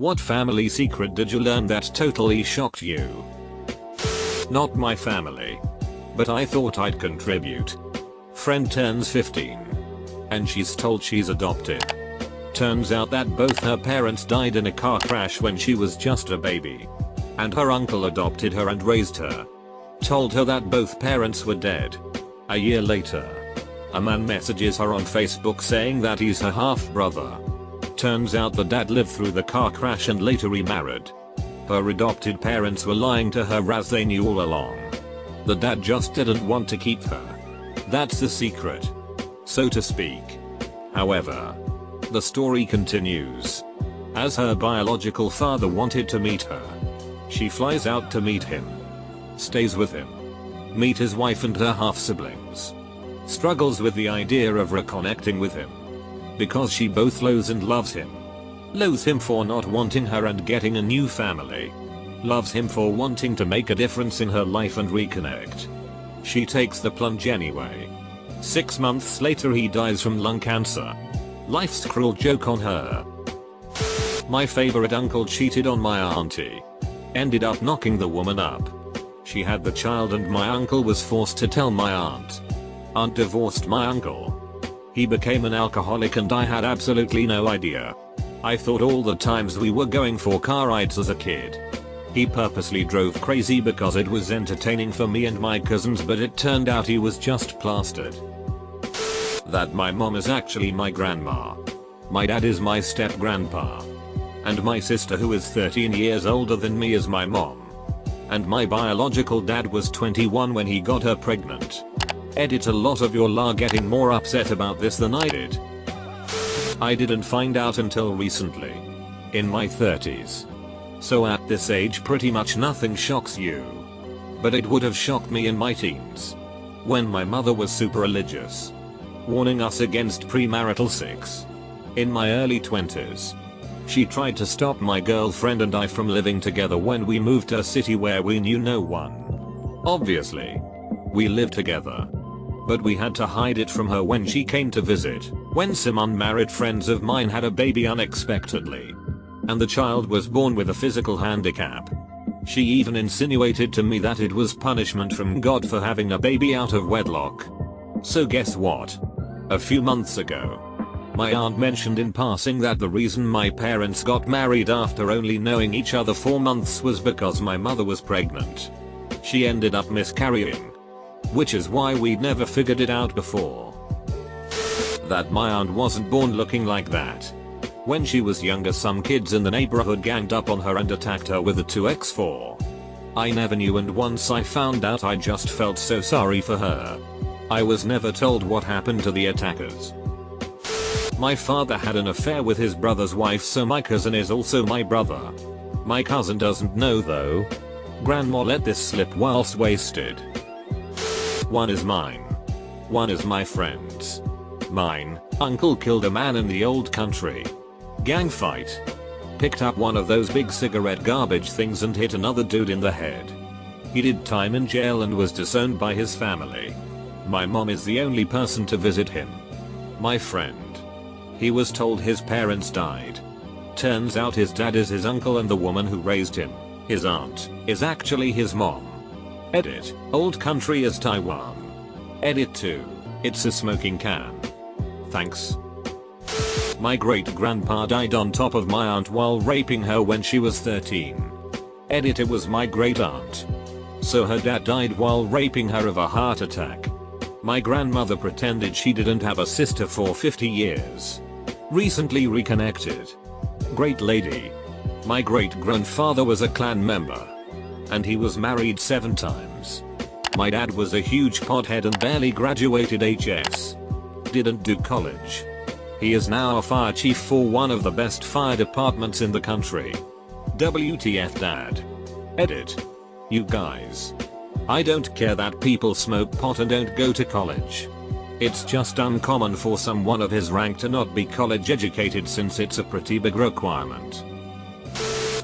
What family secret did you learn that totally shocked you? Not my family. But I thought I'd contribute. Friend turns 15. And she's told she's adopted. Turns out that both her parents died in a car crash when she was just a baby. And her uncle adopted her and raised her. Told her that both parents were dead. A year later, a man messages her on Facebook saying that he's her half-brother. Turns out the dad lived through the car crash and later remarried. Her adopted parents were lying to her as they knew all along. The dad just didn't want to keep her. That's the secret, so to speak. However, the story continues. As her biological father wanted to meet her, she flies out to meet him. Stays with him. Meet his wife and her half-siblings. Struggles with the idea of reconnecting with him. Because she both loathes and loves him. Loathes him for not wanting her and getting a new family. Loves him for wanting to make a difference in her life and reconnect. She takes the plunge anyway. 6 months later he dies from lung cancer. Life's cruel joke on her. My favorite uncle cheated on my auntie. Ended up knocking the woman up. She had the child and my uncle was forced to tell my aunt. Aunt divorced my uncle. He became an alcoholic and I had absolutely no idea. I thought all the times we were going for car rides as a kid. He purposely drove crazy because it was entertaining for me and my cousins, but it turned out he was just plastered. That my mom is actually my grandma. My dad is my step-grandpa. And my sister, who is 13 years older than me, is my mom. And my biological dad was 21 when he got her pregnant. Edit: a lot of y'all are getting more upset about this than I did. I didn't find out until recently. In my 30s. So at this age pretty much nothing shocks you. But it would have shocked me in my teens. When my mother was super religious. Warning us against premarital sex. In my early 20s. She tried to stop my girlfriend and I from living together when we moved to a city where we knew no one. Obviously. We lived together. But we had to hide it from her when she came to visit, when some unmarried friends of mine had a baby unexpectedly. And the child was born with a physical handicap. She even insinuated to me that it was punishment from God for having a baby out of wedlock. So guess what? A few months ago, my aunt mentioned in passing that the reason my parents got married after only knowing each other 4 months was because my mother was pregnant. She ended up miscarrying. Which is why we'd never figured it out before. That my aunt wasn't born looking like that. When she was younger, some kids in the neighborhood ganged up on her and attacked her with a 2x4. I never knew, and once I found out I just felt so sorry for her. I was never told what happened to the attackers. My father had an affair with his brother's wife, so my cousin is also my brother. My cousin doesn't know though. Grandma let this slip whilst wasted. One is mine. One is my friend's. Mine, uncle killed a man in the old country. Gang fight. Picked up one of those big cigarette garbage things and hit another dude in the head. He did time in jail and was disowned by his family. My mom is the only person to visit him. My friend. He was told his parents died. Turns out his dad is his uncle and the woman who raised him, his aunt, is actually his mom. Edit: old country is Taiwan. Edit 2. It's a smoking can. Thanks. My great grandpa died on top of my aunt while raping her when she was 13. Edit: it was my great aunt. So her dad died while raping her of a heart attack. My grandmother pretended she didn't have a sister for 50 years. Recently reconnected. Great lady. My great grandfather was a clan member. And he was married 7 times. My dad was a huge pothead and barely graduated HS. Didn't do college. He is now a fire chief for one of the best fire departments in the country. WTF dad. Edit: you guys. I don't care that people smoke pot and don't go to college. It's just uncommon for someone of his rank to not be college educated, since it's a pretty big requirement.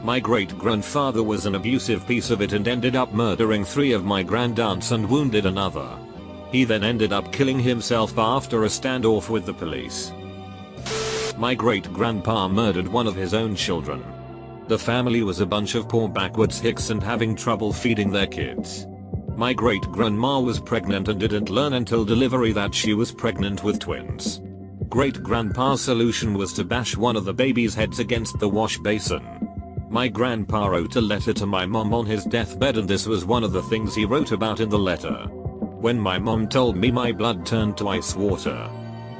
My great grandfather was an abusive piece of it and ended up murdering 3 of my grandaunts and wounded another. He then ended up killing himself after a standoff with the police. My great grandpa murdered one of his own children. The family was a bunch of poor backwards hicks and having trouble feeding their kids. My great-grandma was pregnant and didn't learn until delivery that she was pregnant with twins. Great-grandpa's solution was to bash one of the baby's heads against the wash basin. My grandpa wrote a letter to my mom on his deathbed, and this was one of the things he wrote about in the letter. When my mom told me, my blood turned to ice water.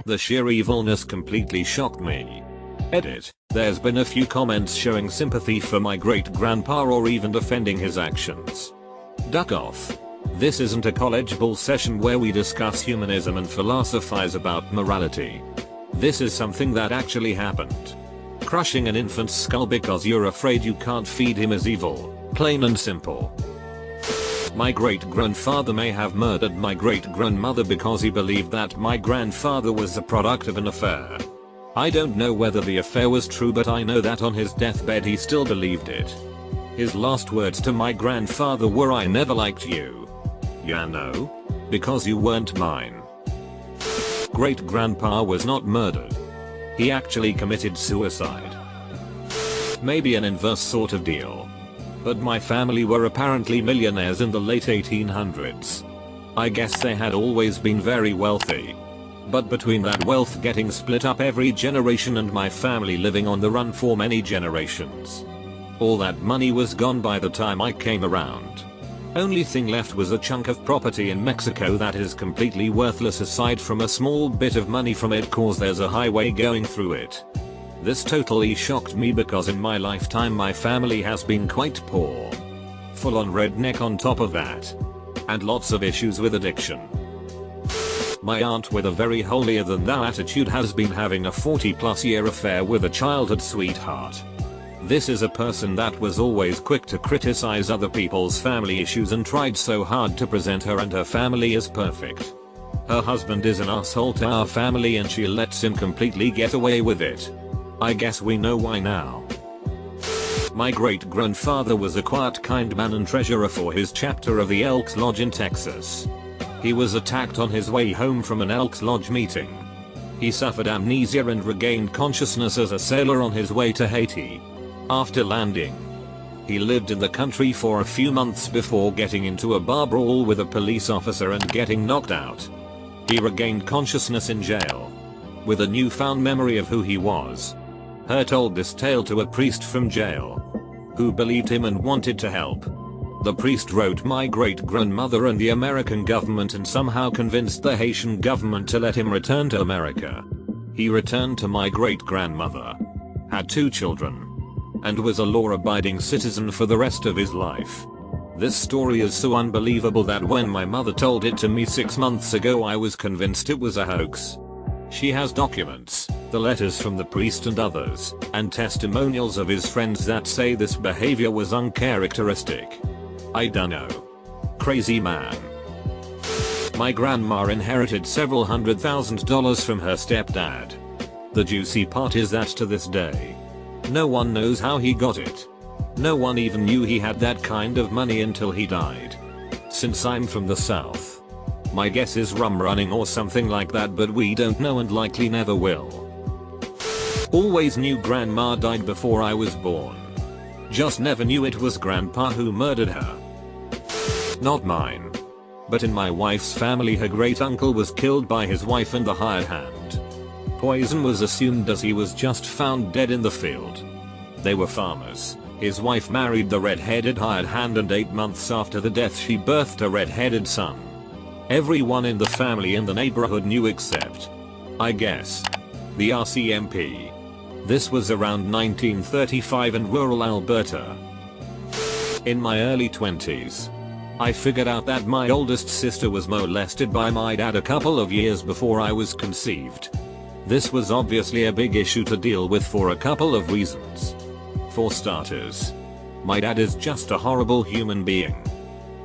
The sheer evilness completely shocked me. Edit. There's been a few comments showing sympathy for my great-grandpa or even defending his actions. Duck off. This isn't a college ball session where we discuss humanism and philosophize about morality. This is something that actually happened. Crushing an infant's skull because you're afraid you can't feed him is evil, plain and simple. My great-grandfather may have murdered my great-grandmother because he believed that my grandfather was the product of an affair. I don't know whether the affair was true, but I know that on his deathbed he still believed it. His last words to my grandfather were, "I never liked you. Yeah, no? Because you weren't mine." Great-grandpa was not murdered. He actually committed suicide. Maybe an inverse sort of deal. But my family were apparently millionaires in the late 1800s. I guess they had always been very wealthy. But between that wealth getting split up every generation and my family living on the run for many generations, all that money was gone by the time I came around. Only thing left was a chunk of property in Mexico that is completely worthless aside from a small bit of money from it cause there's a highway going through it. This totally shocked me because in my lifetime my family has been quite poor. Full on redneck on top of that. And lots of issues with addiction. My aunt with a very holier than thou attitude has been having a 40+ year affair with a childhood sweetheart. This is a person that was always quick to criticize other people's family issues and tried so hard to present her and her family as perfect. Her husband is an asshole to our family and she lets him completely get away with it. I guess we know why now. My great-grandfather was a quiet, kind man and treasurer for his chapter of the Elks Lodge in Texas. He was attacked on his way home from an Elks Lodge meeting. He suffered amnesia and regained consciousness as a sailor on his way to Haiti. After landing, he lived in the country for a few months before getting into a bar brawl with a police officer and getting knocked out. He regained consciousness in jail. With a newfound memory of who he was. He told this tale to a priest from jail, who believed him and wanted to help. The priest wrote my great-grandmother and the American government and somehow convinced the Haitian government to let him return to America. He returned to my great-grandmother, had 2 children, and was a law-abiding citizen for the rest of his life. This story is so unbelievable that when my mother told it to me 6 months ago I was convinced it was a hoax. She has documents, the letters from the priest and others, and testimonials of his friends that say this behavior was uncharacteristic. I dunno. Crazy man. My grandma inherited several $100,000 from her stepdad. The juicy part is that to this day, no one knows how he got it. No one even knew he had that kind of money until he died. Since I'm from the south, my guess is rum running or something like that, but we don't know and likely never will. Always knew grandma died before I was born. Just never knew it was grandpa who murdered her. Not mine. But in my wife's family her great uncle was killed by his wife and the hired hand. Poison was assumed as he was just found dead in the field. They were farmers. His wife married the red-headed hired hand and 8 months after the death she birthed a red-headed son. Everyone in the family and the neighborhood knew except, I guess, the RCMP. This was around 1935 in rural Alberta. In my early 20s, I figured out that my oldest sister was molested by my dad a couple of years before I was conceived. This was obviously a big issue to deal with for a couple of reasons. For starters, my dad is just a horrible human being.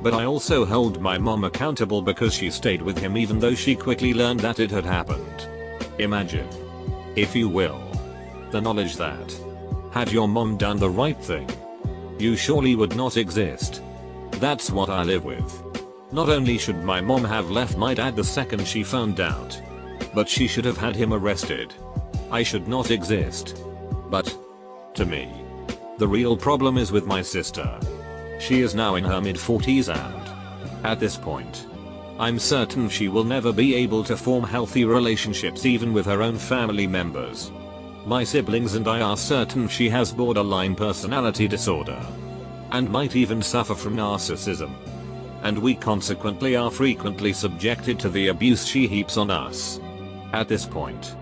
But I also hold my mom accountable because she stayed with him even though she quickly learned that it had happened. Imagine, if you will, the knowledge that, had your mom done the right thing, you surely would not exist. That's what I live with. Not only should my mom have left my dad the second she found out, but she should have had him arrested. I should not exist. But, to me, The real problem is with my sister. She is now in her mid-40s and, at this point, I'm certain she will never be able to form healthy relationships even with her own family members. My siblings and I are certain she has borderline personality disorder, and might even suffer from narcissism. And we consequently are frequently subjected to the abuse she heaps on us. At this point,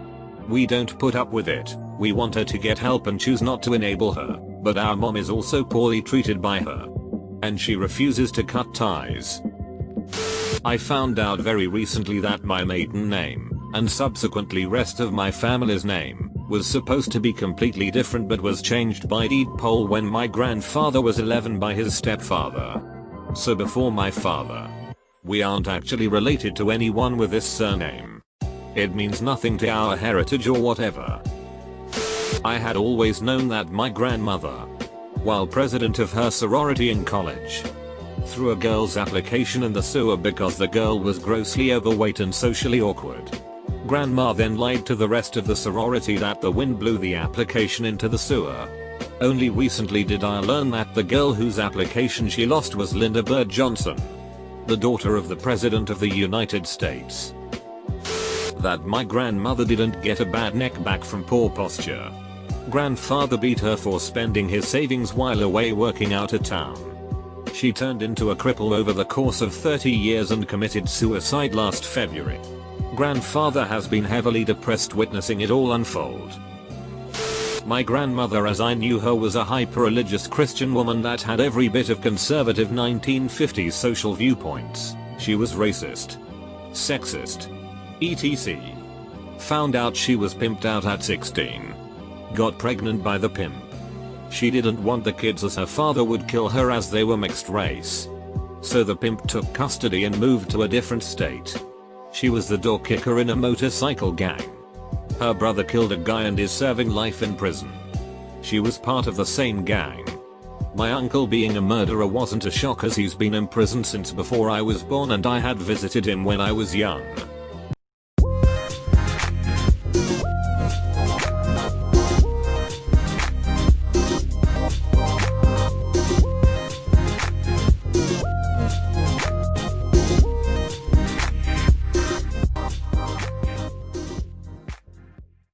we don't put up with it. We want her to get help and choose not to enable her, but our mom is also poorly treated by her, and she refuses to cut ties. I found out very recently that my maiden name, and subsequently rest of my family's name, was supposed to be completely different but was changed by deed poll when my grandfather was 11 by his stepfather. So before my father, we aren't actually related to anyone with this surname. It means nothing to our heritage or whatever. I had always known that my grandmother, while president of her sorority in college, threw a girl's application in the sewer because the girl was grossly overweight and socially awkward. Grandma then lied to the rest of the sorority that the wind blew the application into the sewer. Only recently did I learn that the girl whose application she lost was Linda Bird Johnson, the daughter of the President of the United States. That my grandmother didn't get a bad neck back from poor posture. Grandfather beat her for spending his savings while away working out of town. She turned into a cripple over the course of 30 years and committed suicide last February. Grandfather has been heavily depressed witnessing it all unfold. My grandmother as I knew her was a hyper-religious Christian woman that had every bit of conservative 1950s social viewpoints. She was racist, sexist, etc. Found out she was pimped out at 16. Got pregnant by the pimp. She didn't want the kids as her father would kill her as they were mixed race. So the pimp took custody and moved to a different state. She was the door kicker in a motorcycle gang. Her brother killed a guy and is serving life in prison. She was part of the same gang. My uncle being a murderer wasn't a shock as he's been in prison since before I was born and I had visited him when I was young.